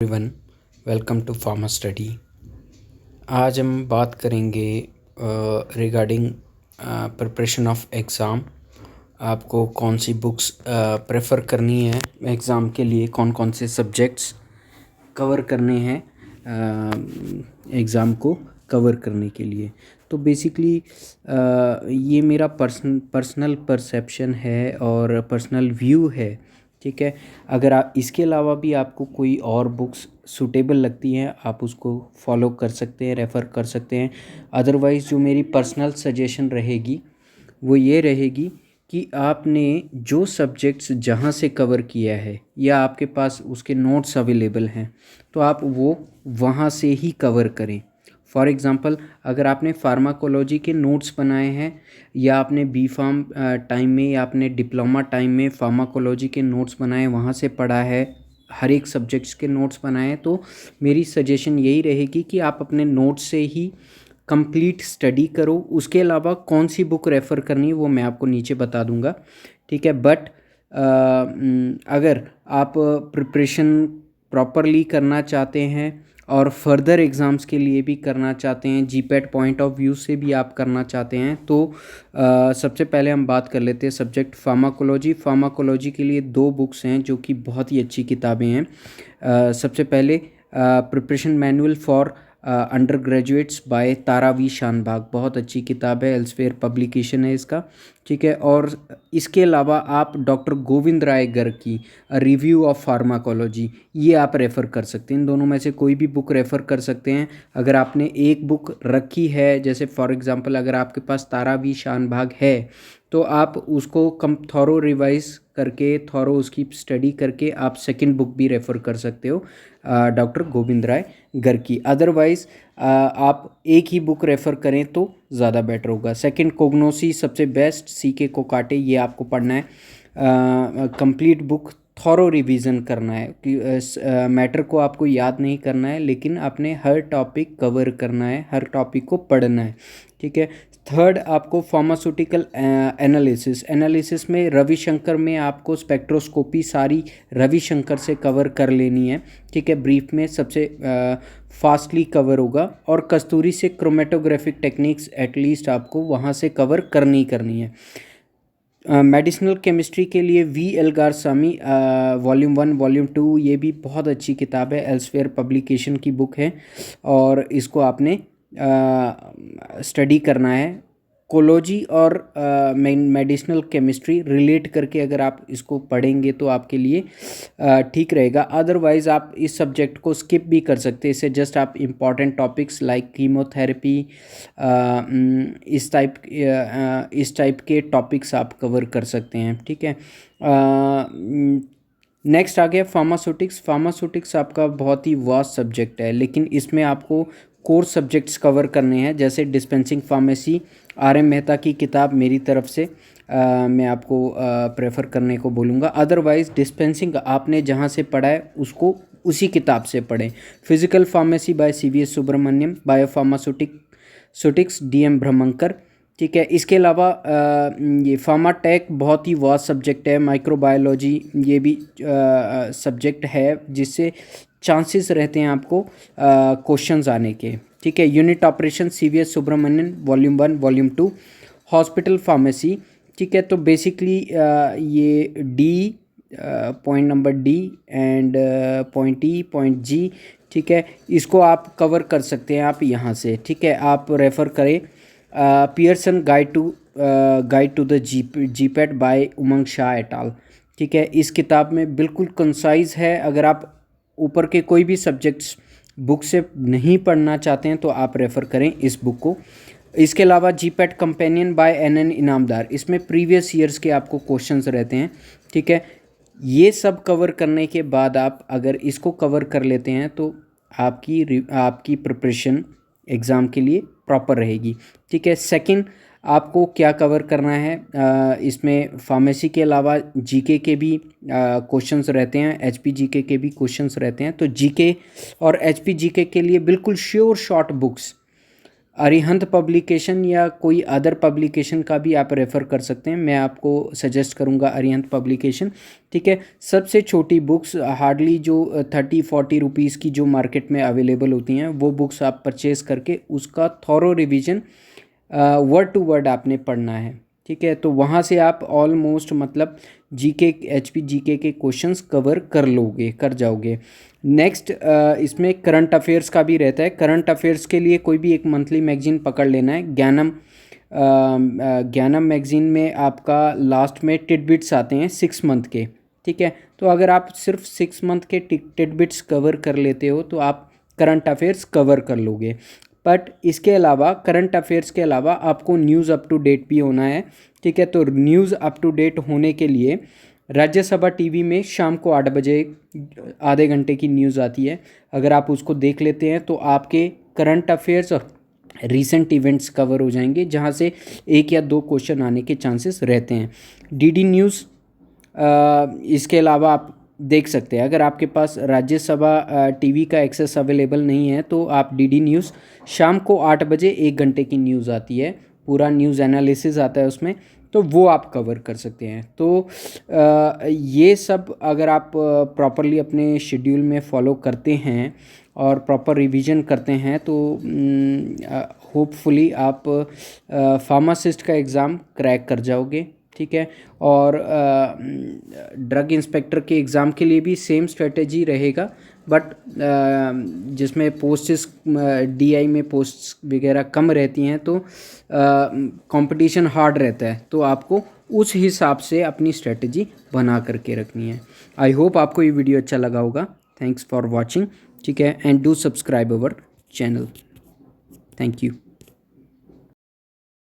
Everyone, welcome to pharma study. आज हम बात करेंगे रिगार्डिंग प्रिपरेशन ऑफ एग्ज़ाम। आपको कौन सी बुक्स प्रेफर करनी है एग्ज़ाम के लिए, कौन कौन से सब्जेक्ट्स कवर करने हैं एग्ज़ाम को कवर करने के लिए। तो बेसिकली ये मेरा पर्सनल परसेप्शन है और पर्सनल व्यू है, ठीक है। अगर आप इसके अलावा भी आपको कोई और बुक्स सूटेबल लगती हैं, आप उसको फॉलो कर सकते हैं, रेफ़र कर सकते हैं। अदरवाइज़ जो मेरी पर्सनल सजेशन रहेगी वो ये रहेगी कि आपने जो सब्जेक्ट्स जहाँ से कवर किया है या आपके पास उसके नोट्स अवेलेबल हैं तो आप वो वहाँ से ही कवर करें। फॉर एग्ज़ाम्पल, अगर आपने फार्माकोलॉजी के नोट्स बनाए हैं या आपने बी फार्म टाइम में या आपने डिप्लोमा टाइम में फार्माकोलॉजी के नोट्स बनाए, वहाँ से पढ़ा है, हर एक सब्जेक्ट्स के नोट्स बनाए हैं, तो मेरी सजेशन यही रहेगी कि आप अपने नोट्स से ही कंप्लीट स्टडी करो। उसके अलावा कौन सी बुक रेफ़र करनी है वो मैं आपको नीचे बता दूंगा, ठीक है। बट अगर आप प्रिपरेशन प्रॉपरली करना चाहते हैं और फर्दर एग्ज़ाम्स के लिए भी करना चाहते हैं, जीपैट पॉइंट ऑफ व्यू से भी आप करना चाहते हैं, तो सबसे पहले हम बात कर लेते हैं सब्जेक्ट फार्माकोलॉजी। फार्माकोलॉजी के लिए दो बुक्स हैं जो कि बहुत ही अच्छी किताबें हैं। सबसे पहले preparation manual for undergraduates by Tara V Shanbhag, बहुत अच्छी किताब है, एल्सफेयर पब्लिकेशन है इसका, ठीक है। और इसके अलावा आप डॉक्टर गोविंद राय गर्ग की रिव्यू ऑफ फार्माकोलॉजी, ये आप रेफ़र कर सकते हैं। इन दोनों में से कोई भी बुक रेफ़र कर सकते हैं। अगर आपने एक बुक रखी है, जैसे फॉर एग्ज़ाम्पल अगर आपके पास तारा वी शानबाग है तो आप उसको थॉरो रिवाइज करके, थॉरो उसकी स्टडी करके आप सेकंड बुक भी रेफ़र कर सकते हो डॉक्टर गोविंद राय गर्ग की। अदरवाइज़ आप एक ही बुक रेफ़र करें तो ज़्यादा बेटर होगा। सेकंड कोग्नोसी सबसे बेस्ट, सीके कोकाटे, ये आपको पढ़ना है। कंप्लीट बुक थॉरो रिवीजन करना है कि मैटर को आपको याद नहीं करना है, लेकिन आपने हर टॉपिक कवर करना है, हर टॉपिक को पढ़ना है, ठीक है। थर्ड, आपको फार्मास्यूटिकल एनालिसिस में रविशंकर में आपको स्पेक्ट्रोस्कोपी सारी रविशंकर से कवर कर लेनी है, ठीक है। ब्रीफ में सबसे फास्टली कवर होगा। और कस्तूरी से क्रोमेटोग्राफिक टेक्निक्स एटलीस्ट आपको वहाँ से कवर करनी है। मेडिसिनल केमिस्ट्री के लिए वी एल्गारसामी वॉल्यूम 1 वॉल्यूम 2, ये भी बहुत अच्छी किताब है, एल्सफेयर पब्लिकेशन की बुक है और इसको आपने स्टडी करना है। कोलॉजी और मेडिसिनल केमिस्ट्री रिलेट करके अगर आप इसको पढ़ेंगे तो आपके लिए ठीक रहेगा। अदरवाइज़ आप इस सब्जेक्ट को स्किप भी कर सकते हैं, इससे जस्ट आप इम्पॉर्टेंट टॉपिक्स लाइक कीमोथेरेपी, इस टाइप के टॉपिक्स आप कवर कर सकते हैं, ठीक है। नेक्स्ट आ गया फार्मास्यूटिक्स आपका बहुत ही वास्ट सब्जेक्ट है, लेकिन इसमें आपको कोर सब्जेक्ट्स कवर करने हैं, जैसे dispensing pharmacy, R M Mehta की किताब मेरी तरफ से मैं आपको प्रेफर करने को बोलूँगा। अदरवाइज़ डिस्पेंसिंग आपने जहाँ से पढ़ा है उसको उसी किताब से पढ़ें। Physical pharmacy by CVS Subramanyam, biopharmaceutics DM Brahmankar, ठीक है। इसके अलावा ये फार्माटेक बहुत ही वास्ट सब्जेक्ट है। माइक्रोबायोलॉजी ये भी सब्जेक्ट है जिससे चांसेस रहते हैं आपको क्वेश्चंस आने के, ठीक है। Unit operation CVS Subramanian volume 1 volume 2। Hospital pharmacy, ठीक है। तो बेसिकली ये point number D and point E point G, ठीक है, इसको आप कवर कर सकते हैं आप यहाँ से, ठीक है। आप रेफ़र करें Pearson guide to the GPAT by Umang Shah et al, ठीक है। इस किताब में बिल्कुल कंसाइज है। अगर आप ऊपर के कोई भी सब्जेक्ट्स बुक से नहीं पढ़ना चाहते हैं तो आप रेफ़र करें इस बुक को। इसके अलावा GPAT companion by NN Inamdar, इसमें प्रीवियस ईयर्स के आपको क्वेश्चंस रहते हैं, ठीक है। ये सब कवर करने के बाद आप अगर इसको कवर कर लेते हैं तो आपकी प्रिपरेशन एग्ज़ाम के लिए प्रॉपर रहेगी, ठीक है। सेकंड, आपको क्या कवर करना है, इसमें फार्मेसी के अलावा जीके के भी क्वेश्चंस रहते हैं, HP GK के भी क्वेश्चंस रहते हैं। तो जीके और HP GK के लिए बिल्कुल sure short books Arihant publication या कोई अदर पब्लिकेशन का भी आप रेफ़र कर सकते हैं। मैं आपको सजेस्ट करूंगा अरिहंत पब्लिकेशन, ठीक है। सबसे छोटी बुक्स हार्डली जो 30-40 रुपीज़ की जो मार्केट में अवेलेबल होती हैं, वो बुक्स आप परचेज़ करके उसका thorough revision word to word आपने पढ़ना है, ठीक है। तो वहाँ से आप ऑलमोस्ट मतलब जीके एचपी जीके के क्वेश्चंस कवर कर जाओगे। नेक्स्ट इसमें करंट अफेयर्स का भी रहता है। करंट अफेयर्स के लिए कोई भी एक मंथली मैगजीन पकड़ लेना है। ज्ञानम मैगजीन में आपका लास्ट में टिडबिट्स आते हैं 6 मंथ के, ठीक है। तो अगर आप सिर्फ 6 मंथ के टिडबिट्स कवर कर लेते हो तो आप करंट अफेयर्स कवर कर लोगे। बट इसके अलावा करंट अफेयर्स के अलावा आपको न्यूज़ अप टू डेट भी होना है, ठीक है। तो न्यूज़ अप टू डेट होने के लिए राज्यसभा टीवी में शाम को 8 बजे आधे घंटे की न्यूज़ आती है। अगर आप उसको देख लेते हैं तो आपके करंट अफेयर्स और रीसेंट इवेंट्स कवर हो जाएंगे, जहां से 1 या 2 क्वेश्चन आने के चांसेस रहते हैं। डीडी न्यूज़ इसके अलावा आप देख सकते हैं। अगर आपके पास राज्यसभा टीवी का एक्सेस अवेलेबल नहीं है तो आप डीडी न्यूज़ शाम को 8 बजे 1 घंटे की न्यूज़ आती है, पूरा न्यूज़ एनालिसिस आता है उसमें, तो वो आप कवर कर सकते हैं। तो ये सब अगर आप प्रॉपरली अपने शेड्यूल में फॉलो करते हैं और प्रॉपर रिवीजन करते हैं तो होपफुली आप फार्मासिस्ट का एग्ज़ाम क्रैक कर जाओगे, ठीक है। और ड्रग इंस्पेक्टर के एग्ज़ाम के लिए भी सेम स्ट्रेटजी रहेगा, बट जिसमें पोस्ट्स डीआई में पोस्ट्स वगैरह कम रहती हैं तो कंपटीशन हार्ड रहता है, तो आपको उस हिसाब से अपनी स्ट्रेटजी बना करके रखनी है। आई होप आपको ये वीडियो अच्छा लगा होगा। थैंक्स फॉर वॉचिंग, ठीक है, and do subscribe our channel. Thank you.